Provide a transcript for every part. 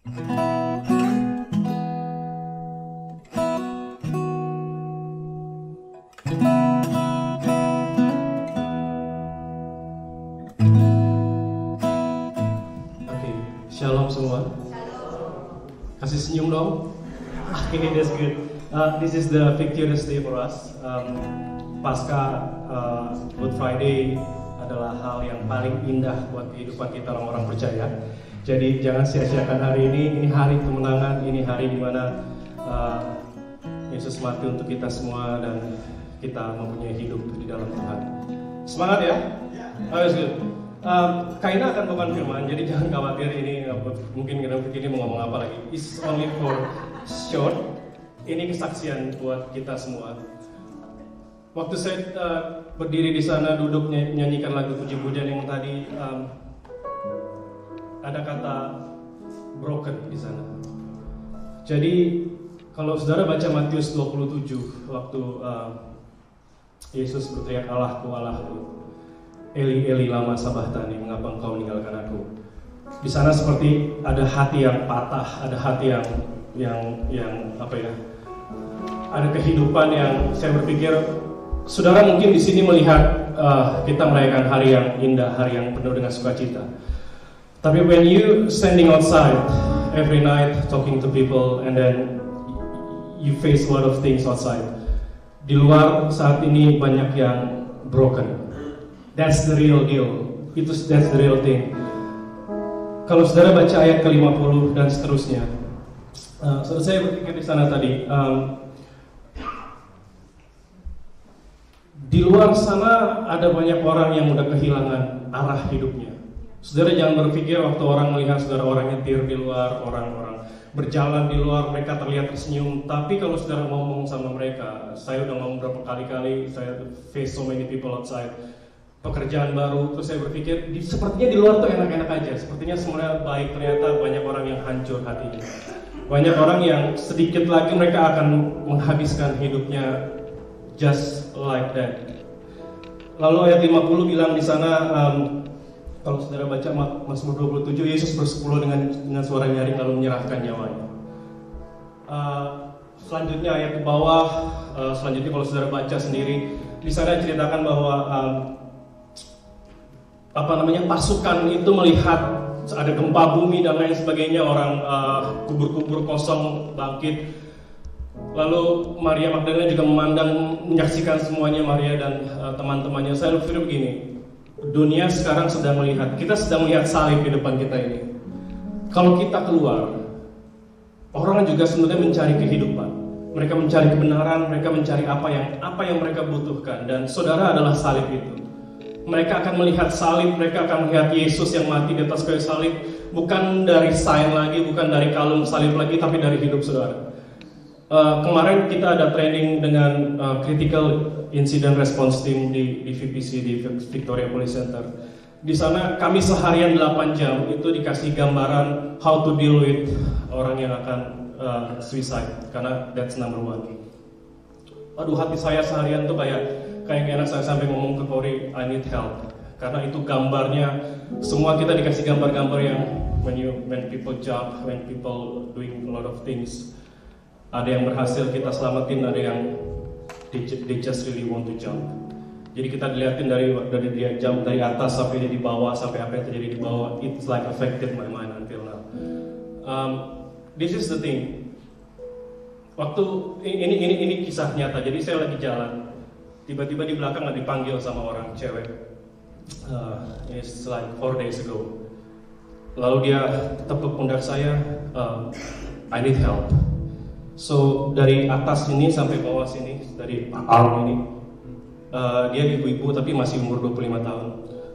Shalom semua. Kasih senyum dong. Okay, that's good. This is the victorious day for us. Pasca Good Friday adalah hal yang paling indah buat kehidupan kita orang-orang percaya. Jadi jangan sia-siakan hari ini. Ini hari kemenangan. Ini hari di mana Yesus mati untuk kita semua dan kita mempunyai hidup di dalam Tuhan. Semangat ya. That's good. Kaina akan bawakan firman, jadi jangan khawatir ini mungkin kita begini mau ngomong apa lagi. It's only for short. Ini kesaksian buat kita semua. Waktu saya berdiri di sana duduk nyanyikan lagu puji-pujian yang tadi ada kata broken di sana. Jadi kalau saudara baca Matius 27 waktu Yesus berteriak Allahku, Allahku, Eli Eli lama sabachthani, mengapa engkau meninggalkan aku? Di sana seperti ada hati yang patah, ada hati yang apa ya? Ada kehidupan yang saya berpikir, saudara mungkin di sini melihat kita merayakan hari yang indah, hari yang penuh dengan sukacita. Tapi when you standing outside every night talking to people and then you face a lot of things outside. Di luar saat ini banyak yang broken. That's the real deal. That's the real thing. Kalau saudara baca ayat ke-50 dan seterusnya, saudara saya berpikir di sana tadi, di luar sana ada banyak orang yang udah kehilangan arah hidupnya. Saudara jangan berpikir waktu orang melihat saudara orang nyetir di luar, orang-orang berjalan di luar, mereka terlihat tersenyum. Tapi kalau saudara ngomong sama mereka, saya udah ngomong berapa kali-kali, saya face so many people outside. Pekerjaan baru, terus saya berpikir sepertinya di luar tuh enak-enak aja, sepertinya semuanya baik, ternyata banyak orang yang hancur hatinya, banyak orang yang sedikit lagi mereka akan menghabiskan hidupnya just like that. Lalu ayat 50 bilang di sana, kalau saudara baca Mazmur 27, Yesus bersepuluh dengan suara nyaring lalu menyerahkan nyawanya. Selanjutnya ayat ke bawah, selanjutnya kalau saudara baca sendiri, di sana ceritakan bahwa pasukan itu melihat ada gempa bumi dan lain sebagainya, orang kubur-kubur kosong bangkit. Lalu Maria Magdalena juga menyaksikan semuanya, Maria dan teman-temannya. Saya berpikir begini, dunia sekarang kita sedang melihat salib di depan kita ini. Kalau kita keluar, orang juga sebenarnya mencari kehidupan. Mereka mencari kebenaran, mereka mencari apa yang mereka butuhkan, dan saudara adalah salib itu. Mereka akan melihat salib, mereka akan melihat Yesus yang mati di atas kayu salib, bukan dari sign lagi, bukan dari kalung salib lagi, tapi dari hidup saudara. Kemarin kita ada training dengan Critical Incident Response Team di VPC, di Victoria Police Center. Di sana kami seharian 8 jam itu dikasih gambaran how to deal with orang yang akan suicide, karena that's number one. Aduh, hati saya seharian tuh kayak enak, saya sampai ngomong ke Cory, I need help. Karena itu gambarnya, semua kita dikasih gambar-gambar yang when people jump, when people doing a lot of things. Ada yang berhasil kita selamatin, ada yang they just really want to jump. Jadi kita dilihatin dari dia jump dari atas sampai dia di bawah, sampai apa yang terjadi di bawah. It's like affected my mind until now. This is the thing. Waktu ini kisah nyata. Jadi saya lagi jalan. Tiba-tiba di belakang dipanggil sama orang cewek. It's like 4 days ago. Lalu dia tepuk pundak saya, I need help. So dari atas ini sampai bawah sini, dari arm ini, dia ibu-ibu tapi masih umur 25 tahun.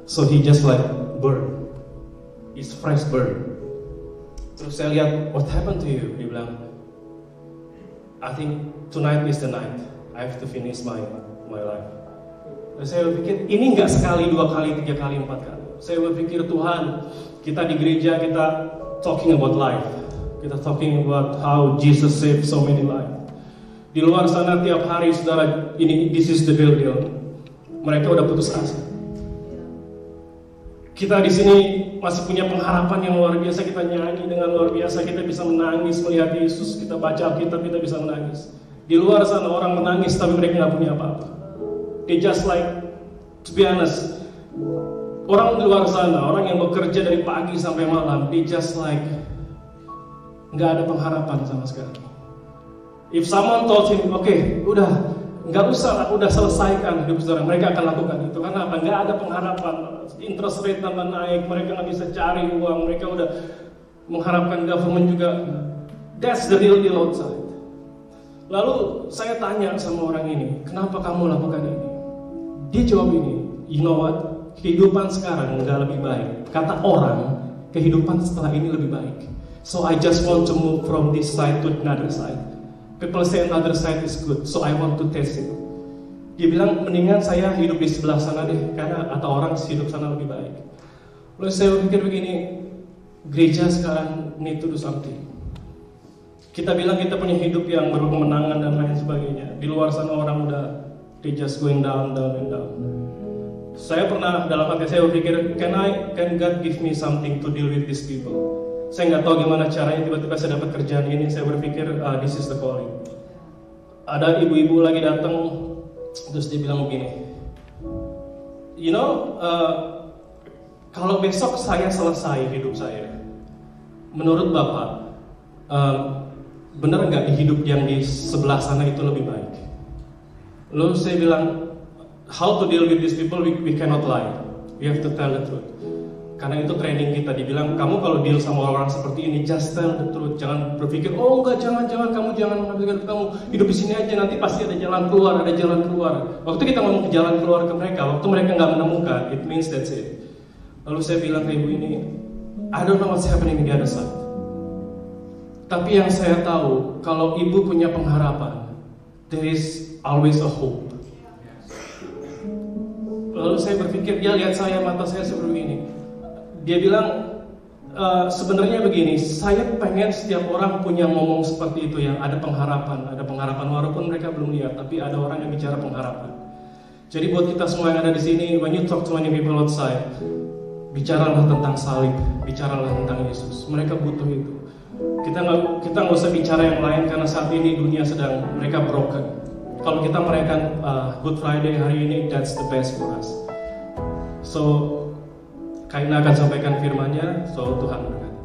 So he just like burn, he's fresh burn. Terus saya lihat, what happened to you? Dia bilang, I think tonight is the night. I have to finish my life. Dan saya berpikir, ini nggak sekali, 2 kali, 3 kali, 4 kali. Saya berpikir, Tuhan, kita di gereja, kita talking about life. Kita talking about how Jesus saved so many lives. Di luar sana tiap hari, saudara, this is the real deal. Mereka udah putus asa. Kita di sini masih punya pengharapan yang luar biasa, kita nyanyi dengan luar biasa, kita bisa menangis melihat Yesus, kita baca Alkitab, kita bisa menangis. Di luar sana orang menangis tapi mereka nggak punya apa-apa. They just like, to be honest, orang di luar sana, orang yang bekerja dari pagi sampai malam, they just like nggak ada pengharapan sama sekali. If someone told him, okay, udah nggak usah lah, udah selesaikan hidup saudara, mereka akan lakukan itu. Karena apa? Nggak ada pengharapan. Interest rate tambah naik, mereka nggak bisa cari uang, mereka udah mengharapkan government juga. That's the real deal outside. Lalu saya tanya sama orang ini, kenapa kamu lakukan ini? Dia jawab ini, you know what? Kehidupan sekarang nggak lebih baik. Kata orang, kehidupan setelah ini lebih baik. So I just want to move from this side to another side. People say another side is good, so I want to taste it. Dia bilang, mendingan saya hidup di sebelah sana deh, karena atau orang hidup sana lebih baik. Lalu saya pikir begini, gereja sekarang need to do something. Kita bilang kita punya hidup yang berkemenangan dan lain sebagainya. Di luar sana orang udah, they just going down, down, and down. Saya pernah dalam hati saya berpikir, can God give me something to deal with these people? Saya nggak tahu gimana caranya, tiba-tiba saya dapat kerjaan ini. Saya berpikir, this is the calling. Ada ibu-ibu lagi datang, terus dia bilang begini, you know, kalau besok saya selesai hidup saya, menurut Bapak, benar nggak di hidup yang di sebelah sana itu lebih baik? Lalu saya bilang, how to deal with these people, we cannot lie, we have to tell the truth. Karena itu training kita, dibilang kamu kalau deal sama orang seperti ini, just tell the truth. Jangan berpikir, oh enggak, jangan, kamu jangan mengambil kamu hidup di sini aja, nanti pasti ada jalan keluar, ada jalan keluar. Waktu kita ngomong ke jalan keluar ke mereka, waktu mereka nggak menemukan, it means that's it. Lalu saya bilang ke ibu ini, I don't know what's happening in the other side. Tapi yang saya tahu, kalau ibu punya pengharapan, there is always a hope. Lalu saya berpikir, dia lihat saya, mata saya seperti ini. Dia bilang, sebenarnya begini, saya pengen setiap orang punya ngomong seperti itu, yang ada pengharapan walaupun mereka belum lihat, tapi ada orang yang bicara pengharapan. Jadi buat kita semua yang ada di sini, when you talk to many people outside, bicaralah tentang salib, bicaralah tentang Yesus. Mereka butuh itu. Kita nggak usah bicara yang lain, karena saat ini dunia sedang, mereka broken. Kalau kita merayakan Good Friday hari ini, that's the best for us. So Kaina akan sampaikan firman-Nya, so Tuhan berkati.